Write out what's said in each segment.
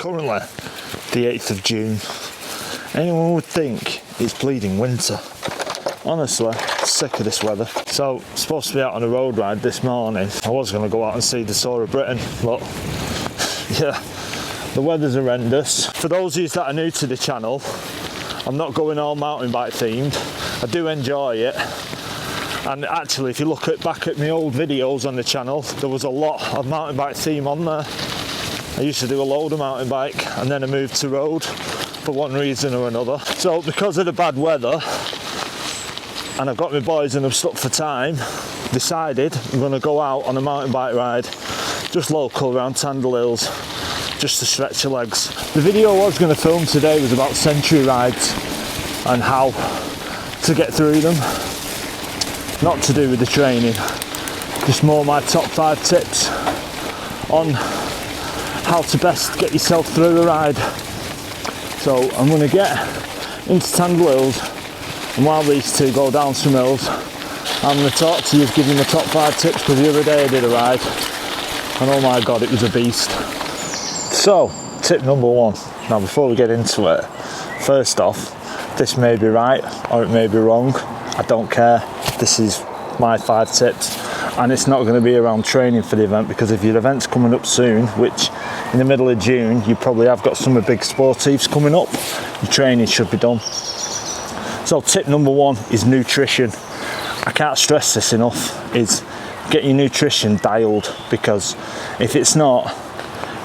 currently the 8th of June. Anyone would think it's bleeding winter. Honestly, sick of this weather. So, supposed to be out on a road ride this morning. I was going to go out and see the Tour of Britain, but yeah, the weather's horrendous. For those of you that are new to the channel, I'm not going all mountain bike themed. I do enjoy it. And actually, if you look back at my old videos on the channel, there was a lot of mountain bike theme on there. I used to do a load of mountain bike and then I moved to road for one reason or another. So because of the bad weather, and I've got my boys and I'm stuck for time, decided I'm going to go out on a mountain bike ride, just local around Tandle Hills, just to stretch your legs. The video I was going to film today was about century rides and how to get through them. Not to do with the training, just more my top 5 tips on how to best get yourself through a ride. So I'm going to get into Tandle Hills, and while these two go down some hills, I'm going to talk to you, give you my top 5 tips, because the other day I did a ride and oh my god, it was a beast. So, tip number 1. Now before we get into it, first off, this may be right or it may be wrong. I don't care. This is my 5 tips, and it's not going to be around training for the event, because if your event's coming up soon, which in the middle of June, you probably have got some big sportives coming up, your training should be done. So tip number 1 is nutrition. I can't stress this enough, is get your nutrition dialed, because if it's not,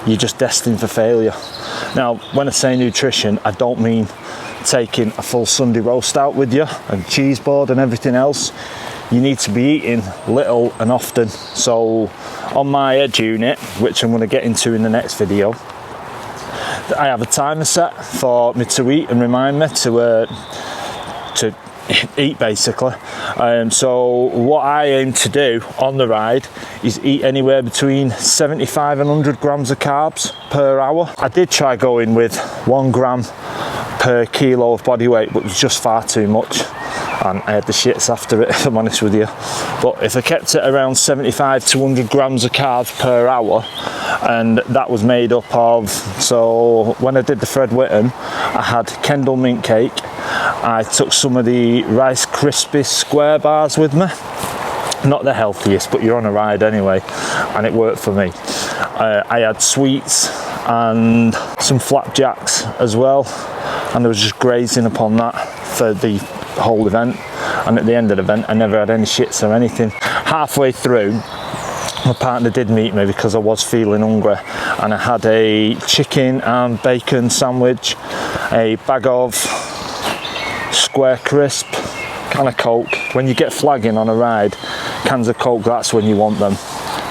you're just destined for failure. Now, when I say nutrition, I don't mean taking a full Sunday roast out with you and cheese board and everything else. You need to be eating little and often. So on my edge unit, which I'm going to get into in the next video, I have a timer set for me to eat and remind me to eat basically. So what I aim to do on the ride is eat anywhere between 75 and 100 grams of carbs per hour. I did try going with 1 gram per kilo of body weight, but it was just far too much, and I had the shits after it, if I'm honest with you. But if I kept it around 75 to 100 grams of carbs per hour, and that was made up of, so when I did the Fred Whitton, I had Kendall mint cake, I took some of the Rice Krispies square bars with me, not the healthiest, but you're on a ride anyway, and it worked for me. I had sweets and some flapjacks as well, and I was just grazing upon that for the whole event, and at the end of the event I never had any shits or anything. Halfway through, my partner did meet me because I was feeling hungry, and I had a chicken and bacon sandwich, a bag of Square Crisp, can of Coke. When you get flagging on a ride, cans of Coke, that's when you want them.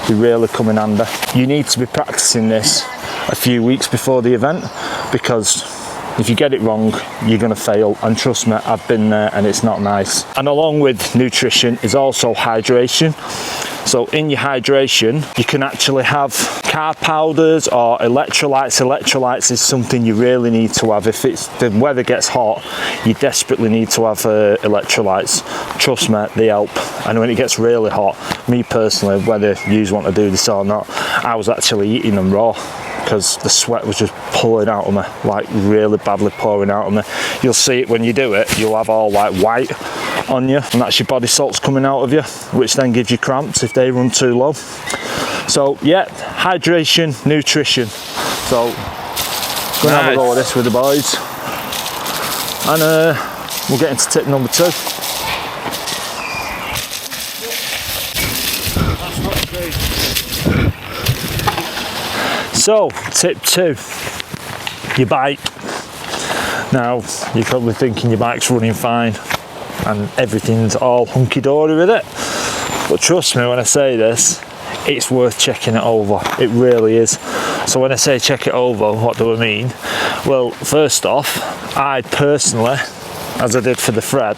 They really come in handy. You need to be practicing this a few weeks before the event, because if you get it wrong, you're going to fail, and trust me, I've been there and it's not nice. And along with nutrition is also hydration. So in your hydration, you can actually have carb powders or electrolytes. Electrolytes is something you really need to have. If the weather gets hot, you desperately need to have electrolytes. Trust me, they help. And when it gets really hot, me personally, whether you want to do this or not, I was actually eating them raw, because the sweat was just pouring out of me, like really badly pouring out of me. You'll see it when you do it, you'll have all like white on you, and that's your body salts coming out of you, which then gives you cramps if they run too low. So yeah, hydration, nutrition. So gonna have a go at this with the boys, and we'll get into tip number 2. So, tip 2, your bike. Now, you're probably thinking your bike's running fine and everything's all hunky-dory with it. But trust me when I say this, it's worth checking it over. It really is. So when I say check it over, what do I mean? Well, first off, I personally, as I did for the Fred,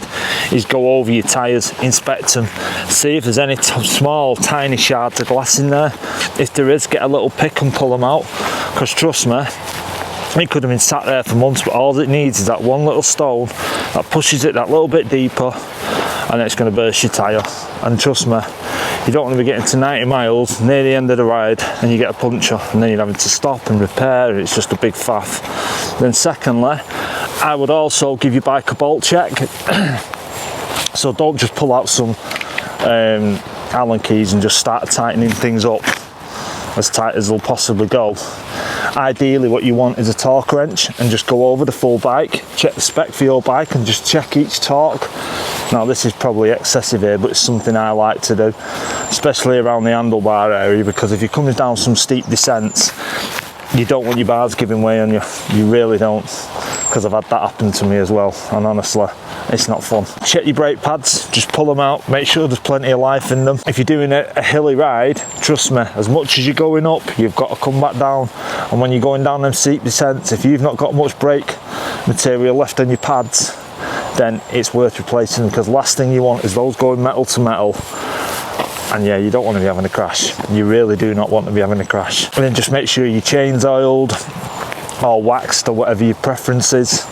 is go over your tyres, inspect them, see if there's any small tiny shards of glass in there. If there is, get a little pick and pull them out, because trust me, it could have been sat there for months, but all it needs is that one little stone that pushes it that little bit deeper, and it's going to burst your tyre. And trust me, You don't want to be getting to 90 miles near the end of the ride and you get a puncture and then you're having to stop and repair, and it's just a big faff. Then secondly, I would also give your bike a bolt check. So don't just pull out some Allen keys and just start tightening things up as tight as they'll possibly go. Ideally what you want is a torque wrench, and just go over the full bike, check the spec for your bike and just check each torque. Now this is probably excessive here, but it's something I like to do, especially around the handlebar area, because if you're coming down some steep descents, you don't want your bars giving way on you. You really don't, because I've had that happen to me as well, and honestly, it's not fun. Check your brake pads, just pull them out, make sure there's plenty of life in them. If you're doing a hilly ride, trust me, as much as you're going up, you've got to come back down. And when you're going down them steep descents, if you've not got much brake material left on your pads, then it's worth replacing, because last thing you want is those going metal to metal. And yeah, you don't want to be having a crash. You really do not want to be having a crash. And then just make sure your chain's oiled or waxed, or whatever your preference is.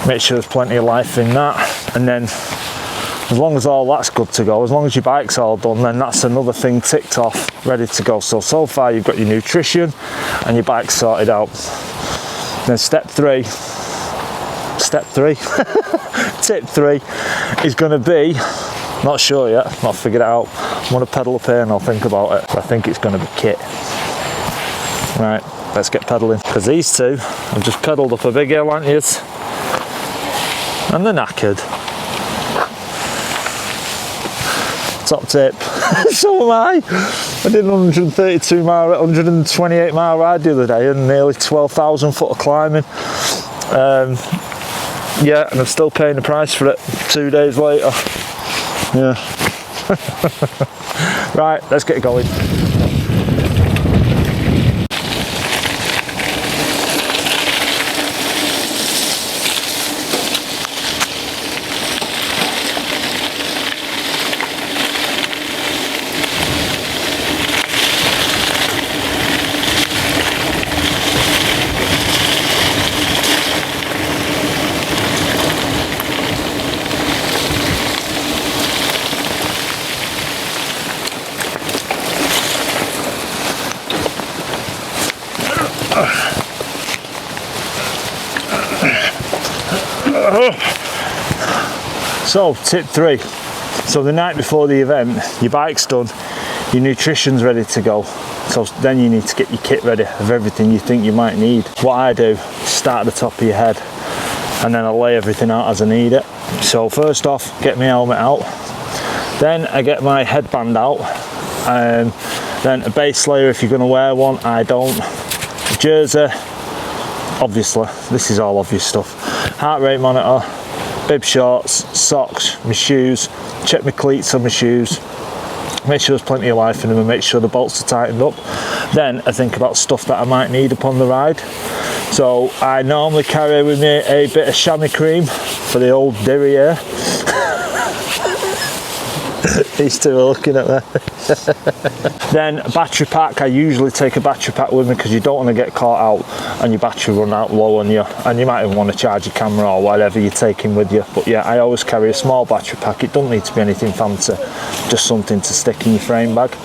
Make sure there's plenty of life in that. And then as long as all that's good to go, as long as your bike's all done, then that's another thing ticked off, ready to go. So far you've got your nutrition and your bike sorted out. Then tip three is going to be, not sure yet, not figured it out. I'm going to pedal up here and I'll think about it. I think it's going to be kit. Right, let's get pedaling, because these two have just pedalled up a big hill, aren't you? And they're knackered. Top tip. So am I. I did 128 mile ride the other day and nearly 12,000 foot of climbing. Yeah, and I'm still paying the price for it 2 days later. Yeah. Right, let's get going. So tip 3, so the night before the event, your bike's done, your nutrition's ready to go, so then you need to get your kit ready of everything you think you might need. What I do, start at the top of your head and then I lay everything out as I need it. So first off, get my helmet out, then I get my headband out, then a base layer if you're going to wear one. I don't. A jersey, obviously, this is all obvious stuff. Heart rate monitor, bib shorts, socks, my shoes, check my cleats on my shoes, make sure there's plenty of life in them and make sure the bolts are tightened up. Then I think about stuff that I might need upon the ride. So I normally carry with me a bit of chamois cream for the old derriere. These two are looking at me. Then a battery pack. I usually take a battery pack with me because you don't want to get caught out and your battery run out low on you, and you might even want to charge your camera or whatever you're taking with you. But yeah, I always carry a small battery pack. It doesn't need to be anything fancy, just something to stick in your frame bag.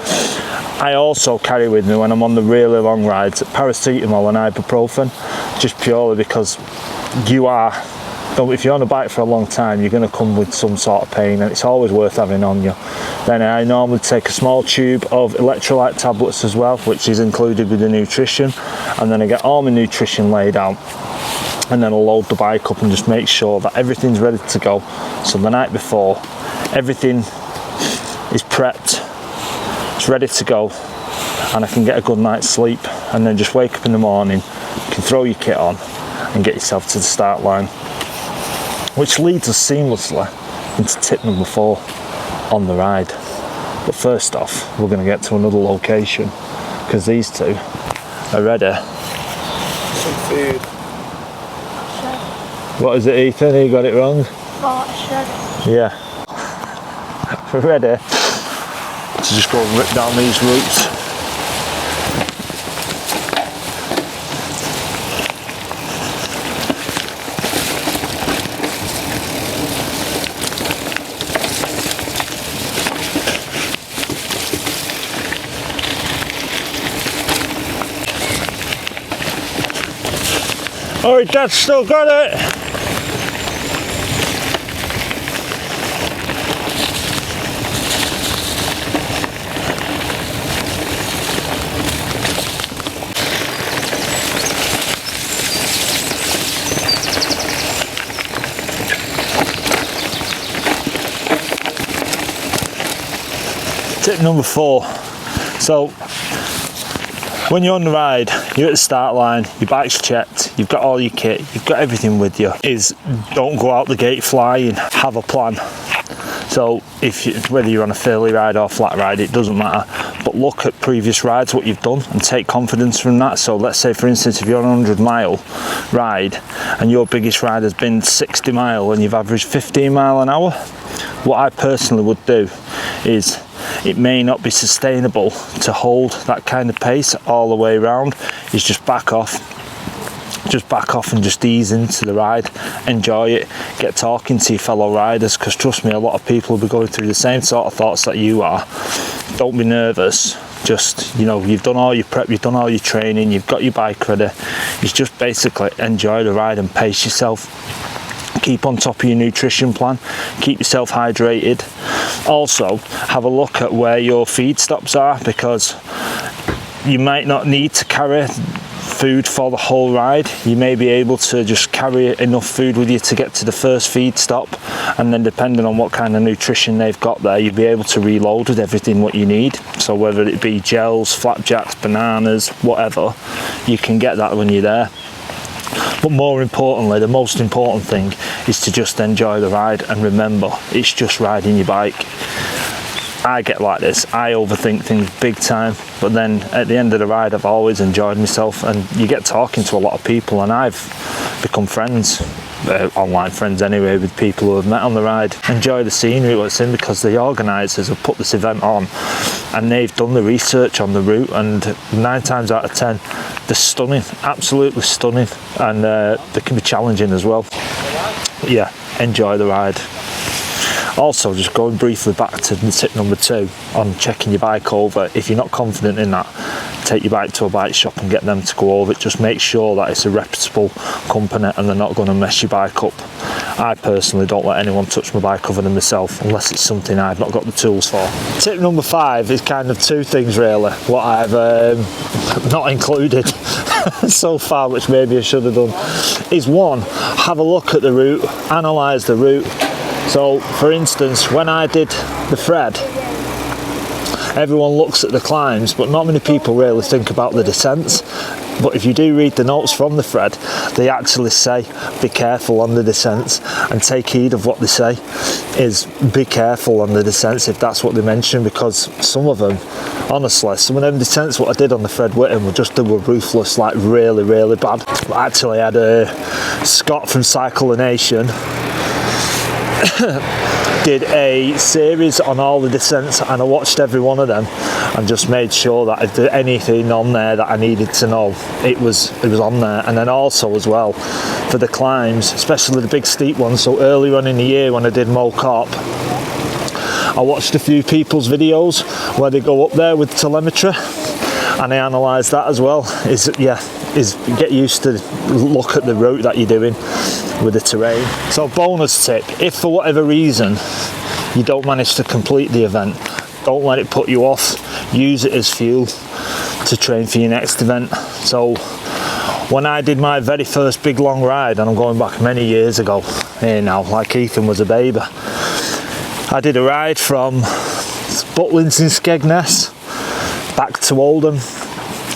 I also carry with me when I'm on the really long rides paracetamol and ibuprofen, just purely because if you're on a bike for a long time, you're going to come with some sort of pain, and it's always worth having on you. Then I normally take a small tube of electrolyte tablets as well, which is included with the nutrition, and then I get all my nutrition laid out, and then I'll load the bike up and just make sure that everything's ready to go. So the night before, everything is prepped, it's ready to go, and I can get a good night's sleep, and then just wake up in the morning, you can throw your kit on and get yourself to the start line. Which leads us seamlessly into tip number 4 on the ride. But first off, we're going to get to another location because these two are ready. Some food. What is it, Ethan? You got it wrong? Yeah. We're ready to just go and rip down these routes. Oh, Dad's still got it. Tip number 4. So when you're on the ride, you're at the start line, your bike's checked, you've got all your kit, you've got everything with you, is don't go out the gate flying, have a plan. So whether you're on a fairly ride or flat ride, it doesn't matter, but look at previous rides, what you've done, and take confidence from that. So let's say, for instance, if you're on a 100-mile ride and your biggest ride has been 60 mile and you've averaged 15 mile an hour, what I personally would do is, it may not be sustainable to hold that kind of pace all the way around, is just back off and just ease into the ride, enjoy it, get talking to your fellow riders, because trust me, a lot of people will be going through the same sort of thoughts that you are. Don't be nervous, just, you know, you've done all your prep, you've done all your training, you've got your bike ready, you just basically enjoy the ride and pace yourself. Keep on top of your nutrition plan, keep yourself hydrated. Also, have a look at where your feed stops are, because you might not need to carry food for the whole ride. You may be able to just carry enough food with you to get to the first feed stop, and then depending on what kind of nutrition they've got there, you'll be able to reload with everything what you need. So whether it be gels, flapjacks, bananas, whatever, you can get that when you're there. But more importantly, the most important thing is to just enjoy the ride, and remember, it's just riding your bike. I get like this, I overthink things big time, but then at the end of the ride I've always enjoyed myself, and you get talking to a lot of people, and I've become friends, online friends anyway, with people who have met on the ride. Enjoy the scenery what's in, because the organisers have put this event on and they've done the research on the route, and 9 times out of 10 they're stunning, absolutely stunning, and they can be challenging as well. But yeah, enjoy the ride. Also, just going briefly back to tip number 2 on checking your bike over. If you're not confident in that, take your bike to a bike shop and get them to go over it. Just make sure that it's a reputable company and they're not going to mess your bike up. I personally don't let anyone touch my bike other than myself, unless it's something I've not got the tools for. Tip number 5 is kind of 2 things really, what I've not included so far, which maybe I should have done, is 1, have a look at the route, analyse the route. So for instance, when I did the Fred, everyone looks at the climbs, but not many people really think about the descents. But if you do read the notes from the Fred, they actually say be careful on the descents, and take heed of what they say, is be careful on the descents if that's what they mention, because some of them, honestly, some of them descents what I did on the Fred Whittam they were ruthless, like really, really bad. I actually had a Scott from Cycle the Nation did a series on all the descents, and I watched every one of them and just made sure that if there's anything on there that I needed to know, it was on there. And then also as well for the climbs, especially the big steep ones. So earlier on in the year when I did Mo Cop, I watched a few people's videos where they go up there with telemetry, and I analysed that as well. Is get used to look at the route that you're doing with the terrain. So bonus tip, if for whatever reason you don't manage to complete the event, don't let it put you off. Use it as fuel to train for your next event. So when I did my very first big long ride, and I'm going back many years ago here now, like Ethan was a baby, I did a ride from Butlins in Skegness back to Oldham,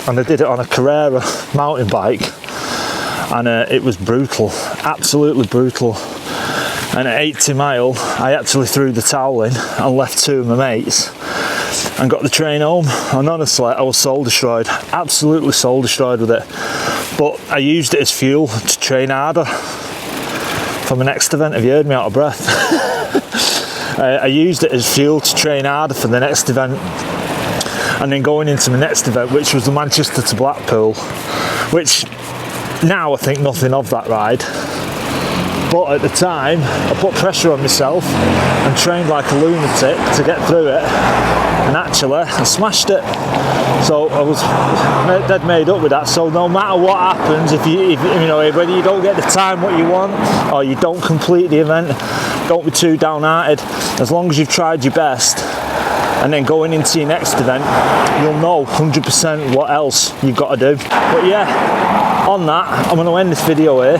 and I did it on a Carrera mountain bike, and it was brutal, absolutely brutal. And at 80 mile I actually threw the towel in and left 2 of my mates and got the train home, and honestly I was soul destroyed, absolutely soul destroyed with it. But I used it as fuel to train harder for my next event. Have you heard me out of breath? I used it as fuel to train harder for the next event. And then going into my next event, which was the Manchester to Blackpool, which now I think nothing of that ride. But at the time, I put pressure on myself and trained like a lunatic to get through it, and actually I smashed it. So I was dead made up with that. So no matter what happens, if you know, whether you don't get the time what you want or you don't complete the event, don't be too downhearted. As long as you've tried your best, and then going into your next event, you'll know 100% what else you've got to do. But yeah, on that, I'm going to end this video here.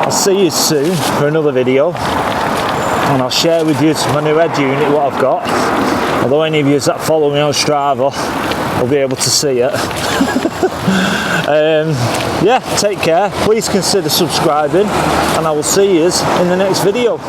I'll see you soon for another video, and I'll share with you my new head unit, what I've got. Although any of you that follow me on Strava will be able to see it. Yeah, take care. Please consider subscribing, and I will see you in the next video.